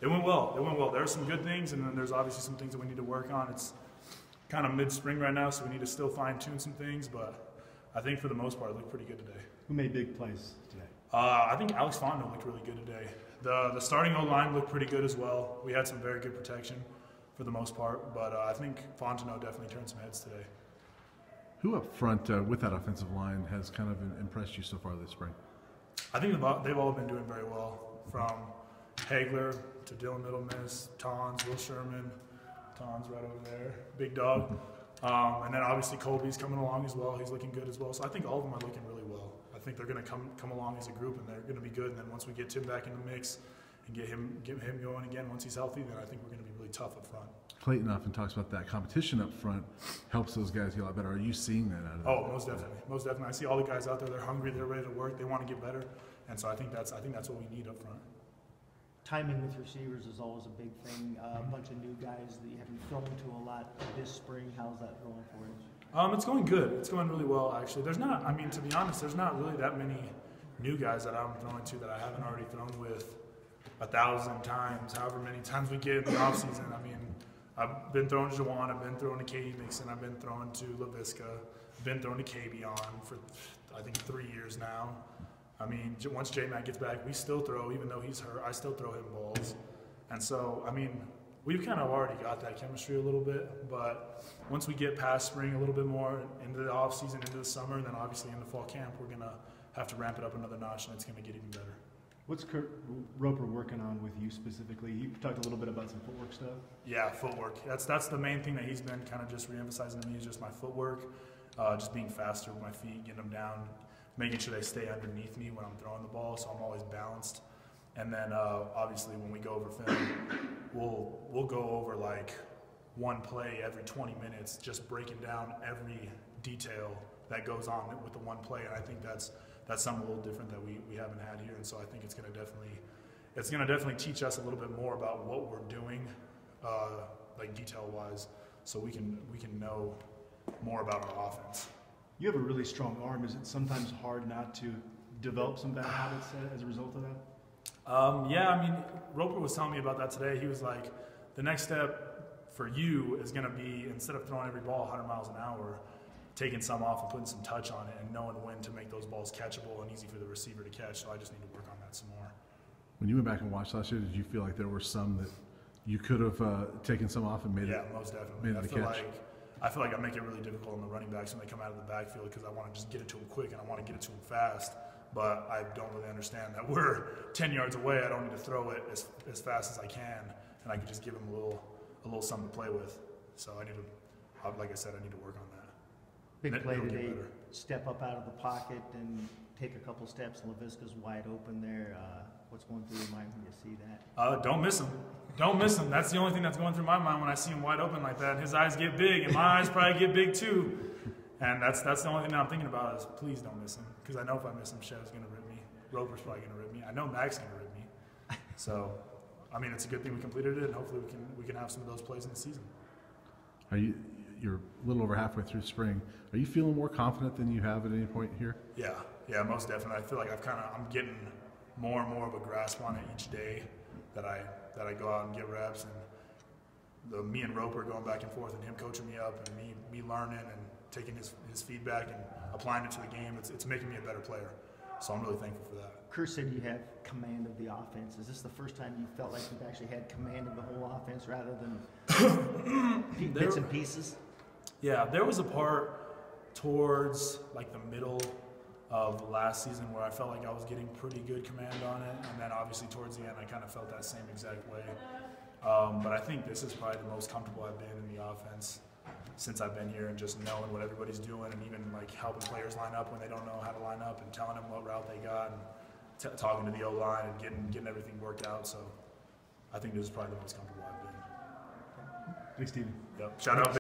It went well. It went well. There are some good things, and then there's obviously some things that we need to work on. It's kind of mid-spring right now, so we need to still fine-tune some things, but I think for the most part it looked pretty good today. Who made big plays today? I think Alex Fontenot looked really good today. The starting O-line looked pretty good as well. We had some very good protection for the most part, but I think Fontenot definitely turned some heads today. Who up front with that offensive line has kind of impressed you so far this spring? I think they've all been doing very well, from Hagler to Dylan Middlemiss, Tons, Will Sherman. Tons right over there, big dog. And then obviously Colby's coming along as well. He's looking good as well. So I think all of them are looking really well. I think they're going to come along as a group, and they're going to be good. And then once we get Tim back in the mix and get him going again once he's healthy, then I think we're going to be really tough up front. Clayton often talks about that competition up front helps those guys get a lot better. Are you seeing that out of them? Oh, most definitely. Most definitely. I see all the guys out there. They're hungry. They're ready to work. They want to get better. And so I think that's what we need up front. Timing with receivers is always a big thing. A bunch of new guys that you haven't thrown to a lot this spring. How's that going for you? It's going good. It's going really well, actually. There's not, I mean, to be honest, there's not really that many new guys that I'm throwing to that I haven't already thrown with 1,000 times, however many times we get in the offseason. I mean, I've been throwing to Juwan, I've been throwing to Katie Mixon, I've been throwing to LaVisca, I've been throwing to Kavion for, I think, 3 years now. I mean, once J-Mac gets back, we still throw, even though he's hurt, I still throw him balls. And so, I mean, we've kind of already got that chemistry a little bit, but once we get past spring a little bit more, into the off season, into the summer, and then obviously into fall camp, we're going to have to ramp it up another notch, and it's going to get even better. What's Kurt Roper working on with you specifically? You talked a little bit about some footwork stuff. Yeah, footwork. That's the main thing that he's been kind of just re-emphasizing to me is just my footwork, just being faster with my feet, getting them down, making sure they stay underneath me when I'm throwing the ball, so I'm always balanced. And then obviously when we go over film, we'll go over like one play every 20 minutes, just breaking down every detail that goes on with the one play. And I think that's something a little different that we haven't had here. And so I think it's gonna definitely teach us a little bit more about what we're doing, like detail-wise, so we can know more about our offense. You have a really strong arm. Is it sometimes hard not to develop some bad habits as a result of that? Yeah, I mean, Roper was telling me about that today. He was like, the next step for you is going to be, instead of throwing every ball 100 miles an hour, taking some off and putting some touch on it and knowing when to make those balls catchable and easy for the receiver to catch. So I just need to work on that some more. When you went back and watched last year, did you feel like there were some that you could have taken some off and made it? Yeah, most definitely. Made it a catch? I feel like I make it really difficult on the running backs when they come out of the backfield because I want to just get it to them quick and I want to get it to them fast. But I don't really understand that we're 10 yards away. I don't need to throw it as fast as I can, and I can just give them a little something to play with. So I need to, like I said, I need to work on that. Big play today. Step up out of the pocket and take a couple steps. LaVisca's wide open there. What's going through your mind when you see that? Don't miss him. Don't miss him. That's the only thing that's going through my mind when I see him wide open like that. His eyes get big, and my eyes probably get big too. And that's the only thing that I'm thinking about is please don't miss him. Because I know if I miss him, Shev's going to rip me. Roper's probably going to rip me. I know Mac's going to rip me. So, I mean, it's a good thing we completed it, and hopefully we can have some of those plays in the season. You're a little over halfway through spring. Are you feeling more confident than you have at any point here? Yeah, most definitely. I feel like I'm getting more and more of a grasp on it each day that I go out and get reps, and me and Roper going back and forth, and him coaching me up, and me learning and taking his feedback and applying it to the game. It's making me a better player. So I'm really thankful for that. Kurt said you have command of the offense. Is this the first time you felt like you've actually had command of the whole offense rather than bits and pieces? Yeah, there was a part towards like the middle of last season where I felt like I was getting pretty good command on it, and then obviously towards the end I kind of felt that same exact way. But I think this is probably the most comfortable I've been in the offense since I've been here, and just knowing what everybody's doing, and even like helping players line up when they don't know how to line up, and telling them what route they got, and talking to the O-line and getting everything worked out. So I think this is probably the most comfortable I've been. Thanks, Steven. Yep. Shout out.